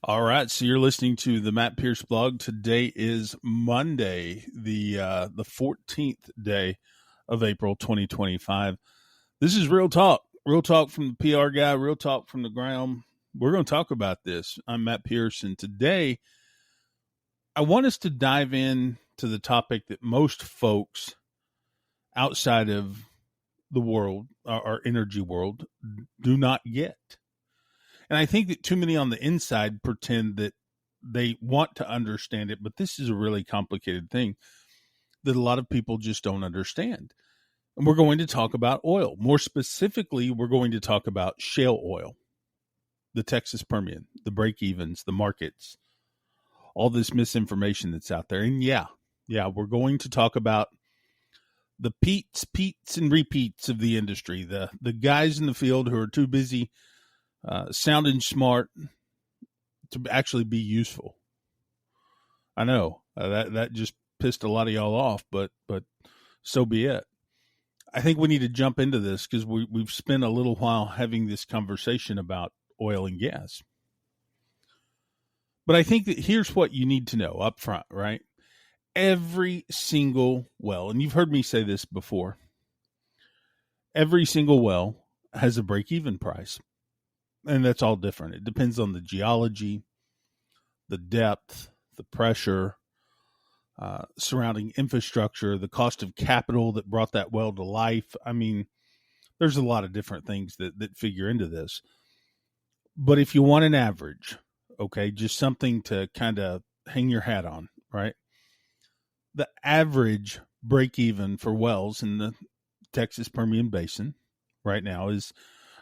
All right, so you're listening to the Matt Pierce blog. Today is Monday, the 14th day of April 2025. This is real talk from the PR guy, real talk from the ground. We're going to talk about this. I'm Matt Pierce, and today I want us to dive in to the topic that most folks outside of the world, our energy world, do not get. And I think that too many on the inside pretend that they want to understand it, but this is a really complicated thing that a lot of people just don't understand. And we're going to talk about oil. More specifically, we're going to talk about shale oil, the Texas Permian, the break-evens, the markets, all this misinformation that's out there. And yeah, we're going to talk about the Pete's and repeats of the industry, the guys in the field who are too busy sounding smart to actually be useful. I know that just pissed a lot of y'all off, but so be it. I think we need to jump into this because we've spent a little while having this conversation about oil and gas. But I think that here's what you need to know up front, right? Every single well, and you've heard me say this before, every single well has a break-even price. And that's all different. It depends on the geology, the depth, the pressure, surrounding infrastructure, the cost of capital that brought that well to life. I mean, there's a lot of different things that figure into this. But if you want an average, okay, just something to kind of hang your hat on, right? The average break even for wells in the Texas Permian Basin right now is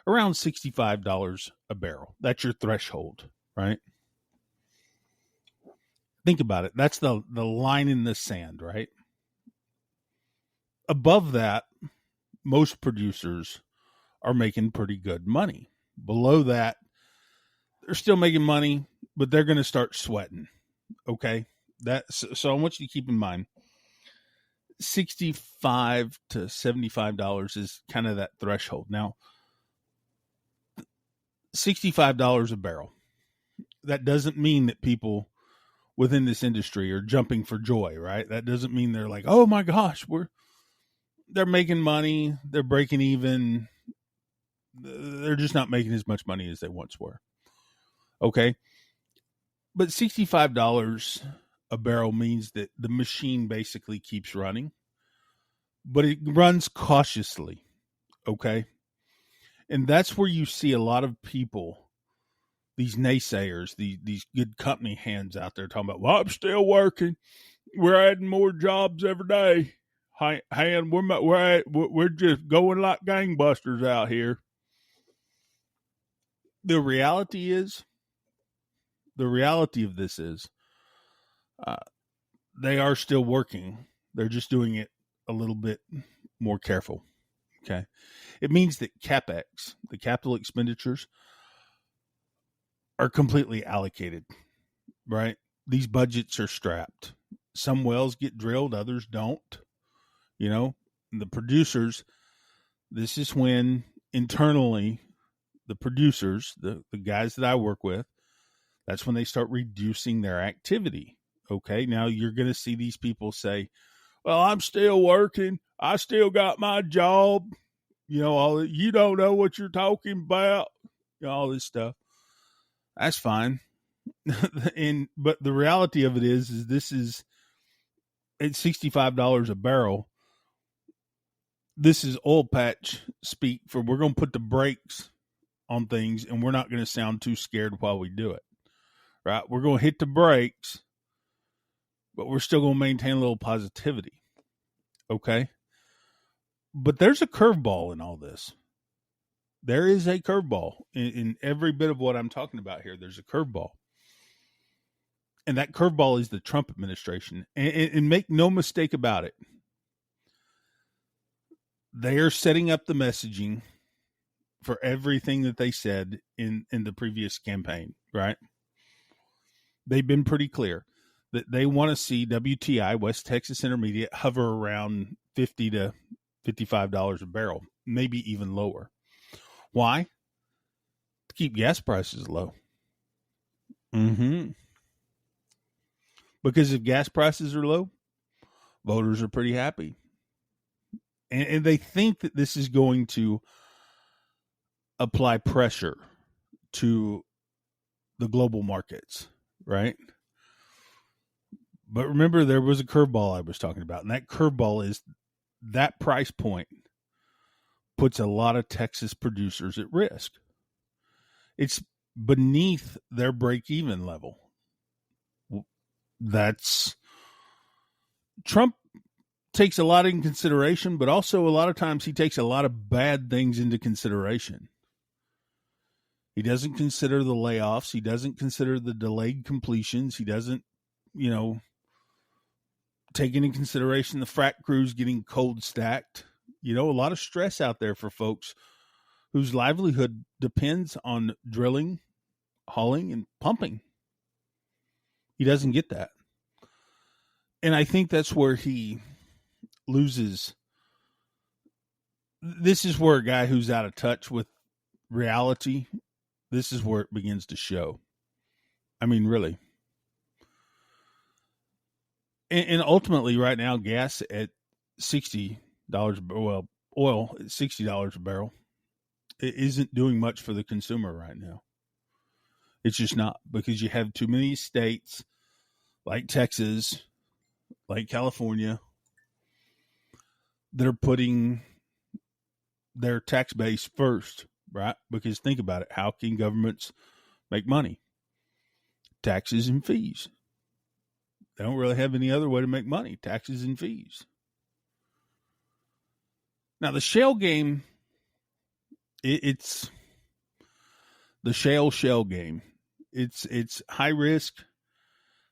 around $65 a barrel. That's your threshold, right? Think about it. That's the line in the sand, right? Above that, most producers are making pretty good money. Below that, they're still making money, but they're going to start sweating, okay? So I want you to keep in mind, $65 to $75 is kind of that threshold. Now, $65 a barrel. That doesn't mean that people within this industry are jumping for joy, right? That doesn't mean they're like, oh my gosh, they're making money, they're breaking even. They're just not making as much money as they once were. Okay. But $65 a barrel means that the machine basically keeps running, but it runs cautiously. Okay. And that's where you see a lot of people, these naysayers, these good company hands out there talking about, well, I'm still working. We're adding more jobs every day. And we're just going like gangbusters out here. The reality of this is they are still working. They're just doing it a little bit more careful. Okay. It means that CapEx, the capital expenditures, are completely allocated, right? These budgets are strapped. Some wells get drilled, others don't. You know, the producers, this is when internally the producers, the guys that I work with, that's when they start reducing their activity. Okay. Now you're going to see these people say, well, I'm still working. I still got my job. You know, you don't know what you're talking about. You know, all this stuff. That's fine. But the reality of it is this is at $65 a barrel. This is oil patch speak for we're going to put the brakes on things and we're not going to sound too scared while we do it. Right? We're going to hit the brakes, but we're still going to maintain a little positivity. Okay? But there's a curveball in all this. There is a curveball in every bit of what I'm talking about here. There's a curveball. And that curveball is the Trump administration. And make no mistake about it. They are setting up the messaging for everything that they said in the previous campaign, right? They've been pretty clear that they want to see WTI, West Texas Intermediate, hover around $50 to $55 a barrel, maybe even lower. Why? To keep gas prices low. Mm-hmm. Because if gas prices are low, voters are pretty happy. And they think that this is going to apply pressure to the global markets, right? But remember, there was a curveball I was talking about, and that curveball is that price point puts a lot of Texas producers at risk. It's beneath their break-even level. That's Trump takes a lot in consideration, but also a lot of times he takes a lot of bad things into consideration. He doesn't consider the layoffs. He doesn't consider the delayed completions. He doesn't, take into consideration the frac crews getting cold stacked. A lot of stress out there for folks whose livelihood depends on drilling, hauling, and pumping. He doesn't get that. And I think that's where he loses. This is where a guy who's out of touch with reality, this is where it begins to show. I mean, really. And ultimately, right now, gas at $60, oil at $60 a barrel, it isn't doing much for the consumer right now. It's just not, because you have too many states like Texas, like California, that are putting their tax base first, right? Because think about it. How can governments make money? Taxes and fees. They don't really have any other way to make money. Taxes and fees. Now, the shale game, it's the shale game. It's high risk,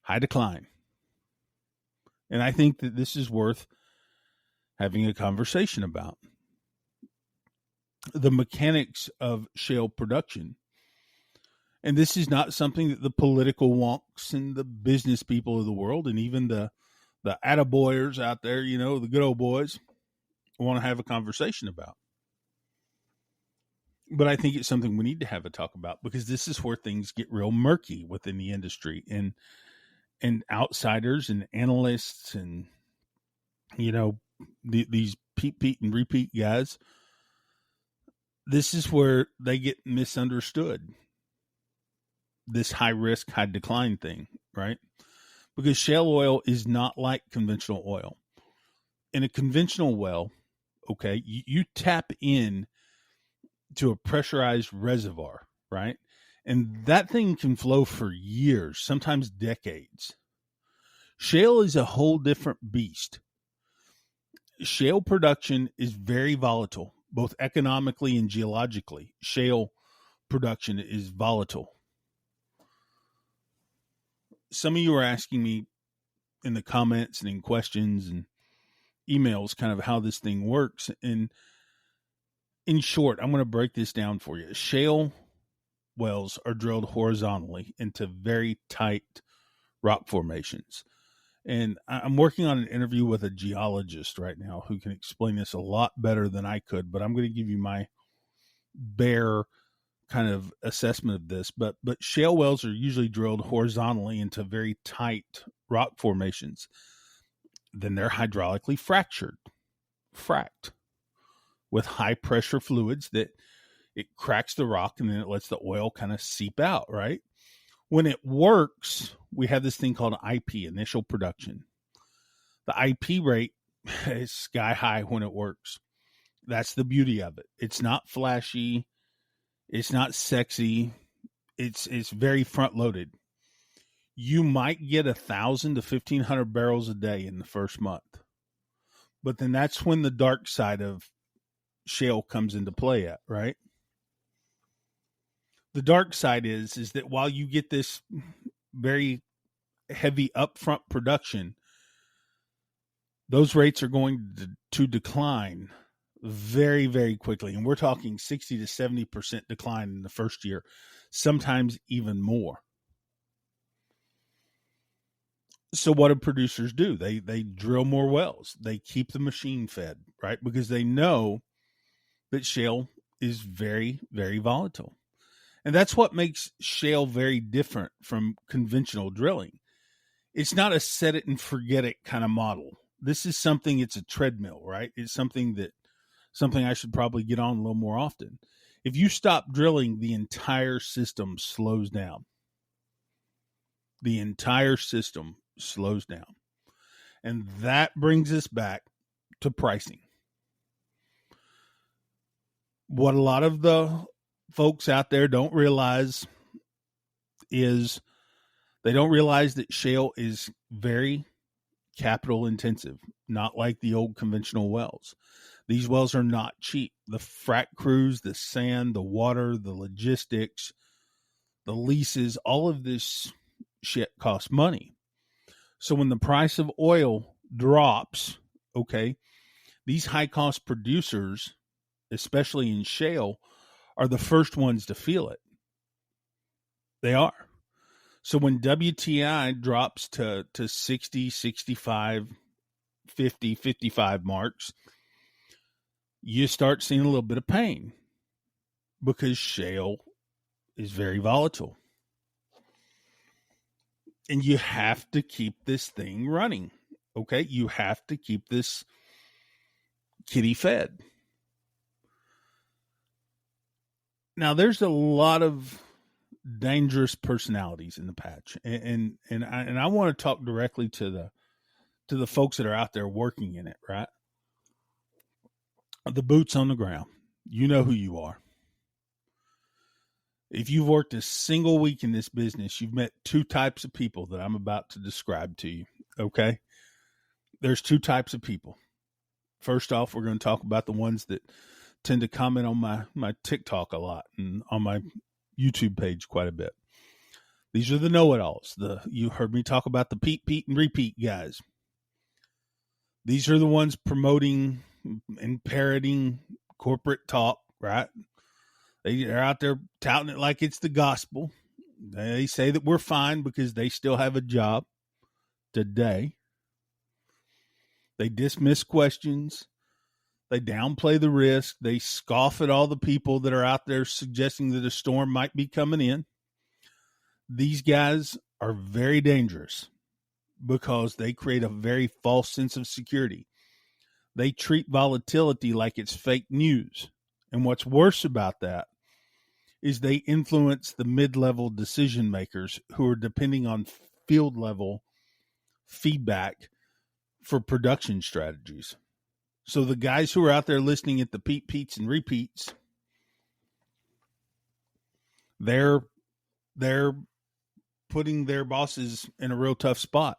high decline. And I think that this is worth having a conversation about. The mechanics of shale production. And this is not something that the political wonks and the business people of the world and even the attaboyers out there, the good old boys, want to have a conversation about. But I think it's something we need to have a talk about, because this is where things get real murky within the industry, and outsiders and analysts and, these Pete and repeat guys. This is where they get misunderstood. This high risk, high decline thing, right? Because shale oil is not like conventional oil. In a conventional well, okay, you tap in to a pressurized reservoir, right? And that thing can flow for years, sometimes decades. Shale is a whole different beast. Shale production is very volatile, both economically and geologically. Shale production is volatile. Some of you are asking me in the comments and in questions and emails kind of how this thing works. And in short, I'm going to break this down for you. Shale wells are drilled horizontally into very tight rock formations. And I'm working on an interview with a geologist right now who can explain this a lot better than I could, but I'm going to give you my bare kind of assessment of this. But shale wells are usually drilled horizontally into very tight rock formations. Then they're hydraulically fracked with high pressure fluids that it cracks the rock and then it lets the oil kind of seep out, right? When it works, we have this thing called IP, initial production. The IP rate is sky high when it works. That's the beauty of it. It's not flashy. It's not sexy. It's very front loaded. You might get 1,000 to 1,500 barrels a day in the first month. But then that's when the dark side of shale comes into play at, right? The dark side is that while you get this very heavy upfront production, those rates are going to decline very, very quickly. And we're talking 60 to 70% decline in the first year, sometimes even more. So what do producers do? They drill more wells. They keep the machine fed, right? Because they know that shale is very, very volatile. And that's what makes shale very different from conventional drilling. It's not a set it and forget it kind of model. This is something, it's a treadmill, right? It's something I should probably get on a little more often. If you stop drilling, the entire system slows down. The entire system slows down. And that brings us back to pricing. What a lot of the folks out there don't realize is they don't realize that shale is very capital intensive, not like the old conventional wells. These wells are not cheap. The frac crews, the sand, the water, the logistics, the leases, all of this shit costs money. So when the price of oil drops, okay, these high cost producers, especially in shale, are the first ones to feel it. They are. So when WTI drops to 60, 65, 50, 55 marks, you start seeing a little bit of pain because shale is very volatile. And you have to keep this thing running, okay? You have to keep this kitty fed. Now, there's a lot of dangerous personalities in the patch, and I want to talk directly to the folks that are out there working in it, right? The boots on the ground. You know who you are. If you've worked a single week in this business, you've met two types of people that I'm about to describe to you, okay? There's two types of people. First off, we're going to talk about the ones that tend to comment on my TikTok a lot and on my YouTube page quite a bit. These are the know-it-alls. You heard me talk about the Pete, and repeat guys. These are the ones promoting and parroting corporate talk, right? They're out there touting it like it's the gospel. They say that we're fine because they still have a job today. They dismiss questions. They downplay the risk. They scoff at all the people that are out there suggesting that a storm might be coming in. These guys are very dangerous because they create a very false sense of security. They treat volatility like it's fake news. And what's worse about that is they influence the mid-level decision makers who are depending on field level feedback for production strategies. So the guys who are out there listening at the Pete's and repeats, they're putting their bosses in a real tough spot.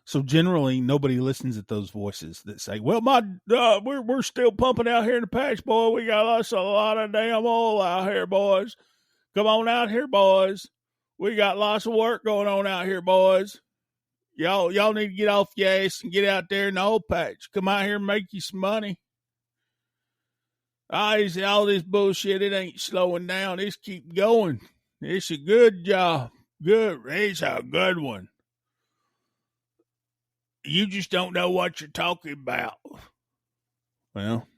So generally, nobody listens at those voices that say, "Well, we're still pumping out here in the patch, boy. We got a lot of damn oil out here, boys. Come on out here, boys. We got lots of work going on out here, boys. Y'all need to get off your ass and get out there in the oil patch. Come out here and make you some money. All this bullshit, it ain't slowing down. It's keep going. It's a good job. It's a good one. You just don't know what you're talking about." Well,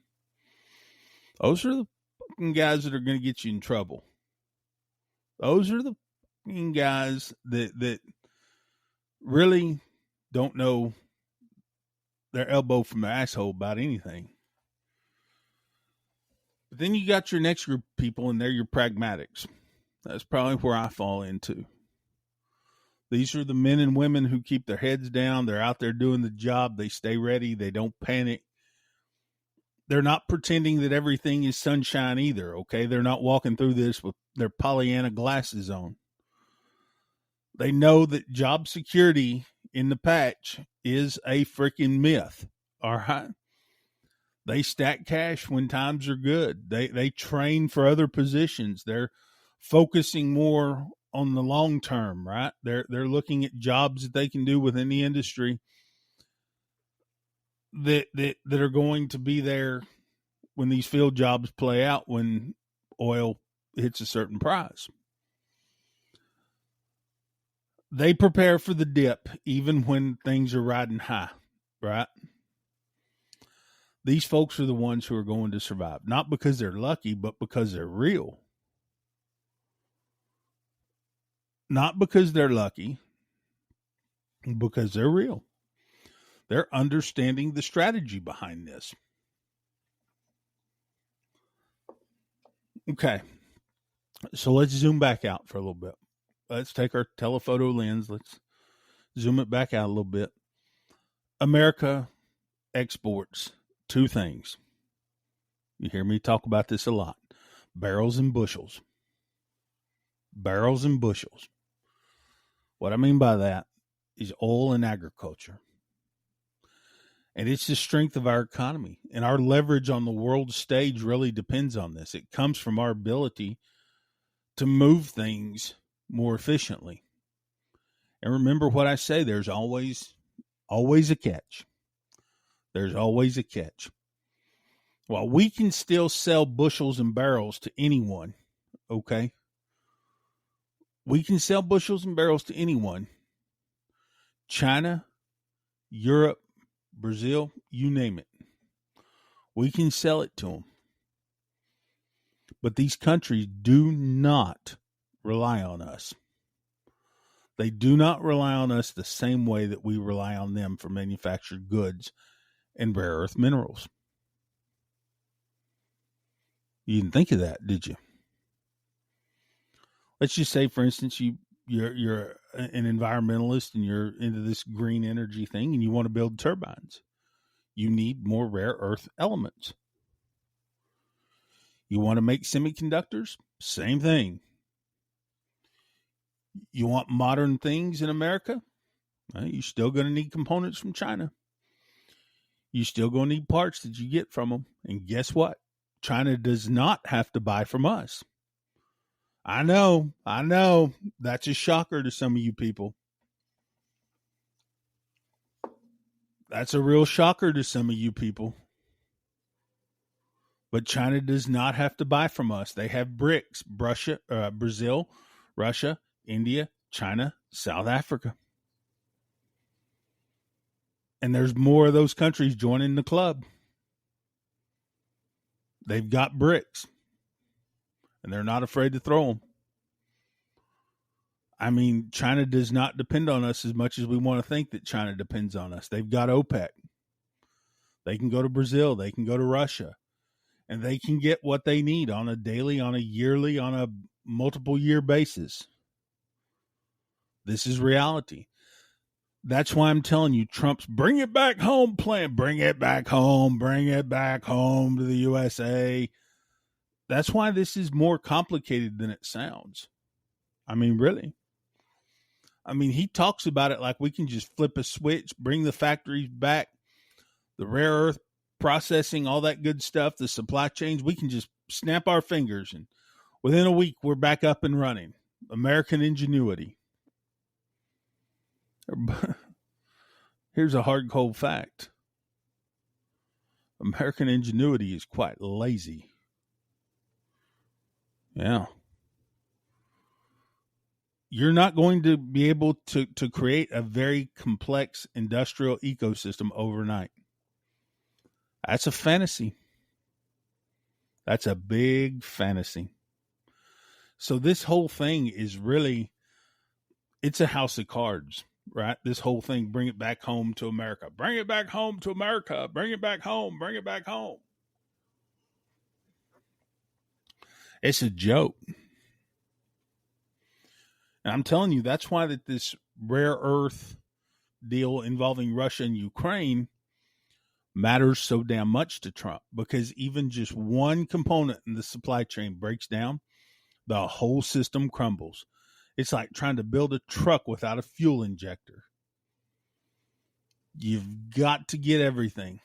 those are the fucking guys that are going to get you in trouble. Those are the fucking guys that really don't know their elbow from their asshole about anything. But then you got your next group of people, and they're your pragmatics. That's probably where I fall into. These are the men and women who keep their heads down. They're out there doing the job. They stay ready. They don't panic. They're not pretending that everything is sunshine either, okay? They're not walking through this with their Pollyanna glasses on. They know that job security in the patch is a freaking myth, all right? They stack cash when times are good. They train for other positions. They're focusing more on the long term, right? They're looking at jobs that they can do within the industry that are going to be there when these field jobs play out when oil hits a certain price. They prepare for the dip even when things are riding high, right? These folks are the ones who are going to survive, not because they're lucky, but because they're real. Not because they're lucky, because they're real. They're understanding the strategy behind this. Okay. So let's zoom back out for a little bit. Let's take our telephoto lens. Let's zoom it back out a little bit. America exports two things. You hear me talk about this a lot. Barrels and bushels. Barrels and bushels. What I mean by that is oil and agriculture. And it's the strength of our economy. And our leverage on the world stage really depends on this. It comes from our ability to move things more efficiently. And remember what I say, there's always a catch. There's always a catch. While we can still sell bushels and barrels to anyone, okay? We can sell bushels and barrels to anyone. China, Europe, Brazil, you name it. We can sell it to them. But these countries do not rely on us. They do not rely on us the same way that we rely on them for manufactured goods and rare earth minerals. You didn't think of that, did you? Let's just say, for instance, you're an environmentalist and you're into this green energy thing and you want to build turbines. You need more rare earth elements. You want to make semiconductors? Same thing. You want modern things in America? You're still going to need components from China. You're still going to need parts that you get from them. And guess what? China does not have to buy from us. I know. That's a shocker to some of you people. That's a real shocker to some of you people. But China does not have to buy from us. They have BRICS, Brazil, Russia, India, China, South Africa. And there's more of those countries joining the club. They've got BRICS. And they're not afraid to throw them. I mean, China does not depend on us as much as we want to think that China depends on us. They've got OPEC. They can go to Brazil. They can go to Russia. And they can get what they need on a daily, on a yearly, on a multiple year basis. This is reality. That's why I'm telling you, Trump's bring it back home plan. Bring it back home to the USA. That's why this is more complicated than it sounds. I mean, really. I mean, he talks about it like we can just flip a switch, bring the factories back, the rare earth processing, all that good stuff, the supply chains. We can just snap our fingers and within a week, we're back up and running. American ingenuity. Here's a hard, cold fact. American ingenuity is quite lazy. Yeah. You're not going to be able to create a very complex industrial ecosystem overnight. That's a fantasy. That's a big fantasy. So this whole thing is really, it's a house of cards, right? This whole thing, bring it back home to America. Bring it back home to America. Bring it back home. Bring it back home. It's a joke. And I'm telling you, that's why that this rare earth deal involving Russia and Ukraine matters so damn much to Trump, because even just one component in the supply chain breaks down, the whole system crumbles. It's like trying to build a truck without a fuel injector. You've got to get everything.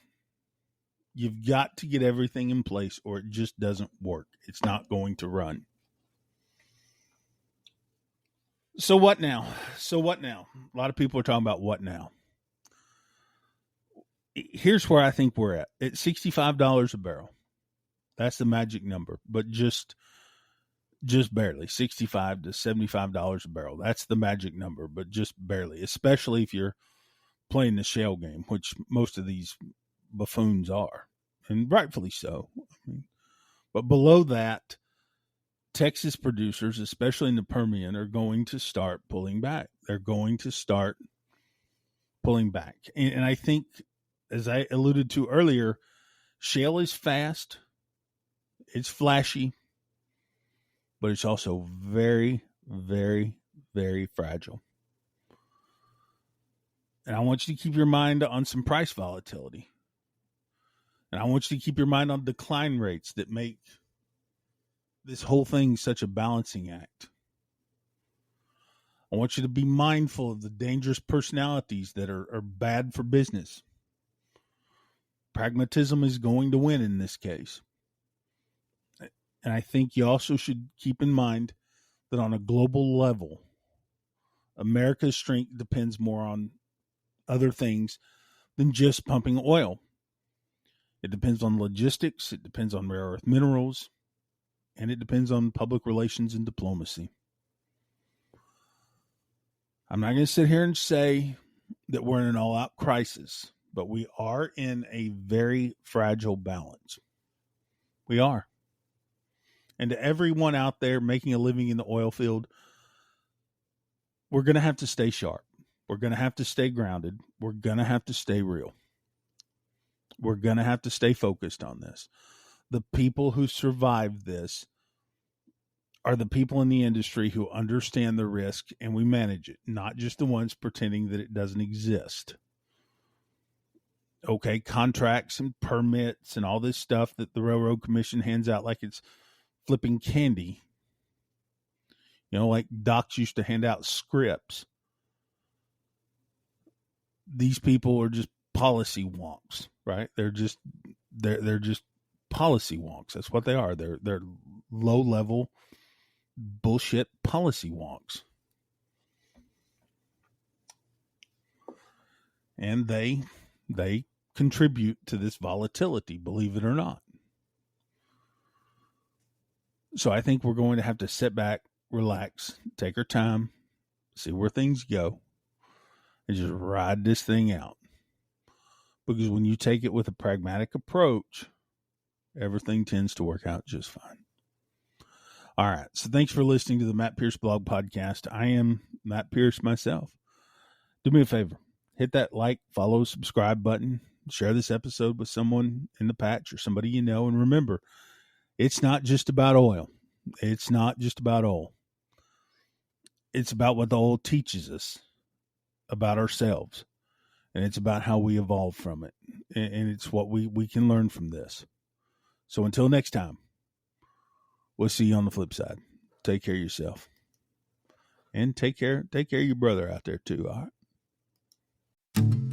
You've got to get everything in place or it just doesn't work. It's not going to run. So what now? A lot of people are talking about what now. Here's where I think we're at. At $65 a barrel. That's the magic number, but just barely. $65 to $75 a barrel. That's the magic number, but just barely, especially if you're playing the shale game, which most of these buffoons are. and rightfully so. But below that, Texas producers, especially in the Permian, are going to start pulling back. They're going to start pulling back. And I think, as I alluded to earlier, shale is fast, it's flashy, but it's also very, very, very fragile. And I want you to keep your mind on some price volatility. And I want you to keep your mind on decline rates that make this whole thing such a balancing act. I want you to be mindful of the dangerous personalities that are bad for business. Pragmatism is going to win in this case. And I think you also should keep in mind that on a global level, America's strength depends more on other things than just pumping oil. It depends on logistics, it depends on rare earth minerals, and it depends on public relations and diplomacy. I'm not going to sit here and say that we're in an all-out crisis, but we are in a very fragile balance. We are. And to everyone out there making a living in the oil field, we're going to have to stay sharp. We're going to have to stay grounded. We're going to have to stay real. We're going to have to stay focused on this. The people who survive this are the people in the industry who understand the risk and we manage it, not just the ones pretending that it doesn't exist. Okay, contracts and permits and all this stuff that the Railroad Commission hands out like it's flipping candy. You know, like docs used to hand out scripts. These people are just policy wonks, right? They're just policy wonks. That's what they are. They're low level bullshit policy wonks. And they contribute to this volatility, believe it or not. So I think we're going to have to sit back, relax, take our time, see where things go, and just ride this thing out. Because when you take it with a pragmatic approach, everything tends to work out just fine. All right. So thanks for listening to the Matt Pierce Blog Podcast. I am Matt Pierce myself. Do me a favor. Hit that like, follow, subscribe button. Share this episode with someone in the patch or somebody you know. And remember, it's not just about oil. It's not just about oil. It's about what the oil teaches us about ourselves. And it's about how we evolve from it. And it's what we can learn from this. So until next time, we'll see you on the flip side. Take care of yourself. And take care of your brother out there too, all right?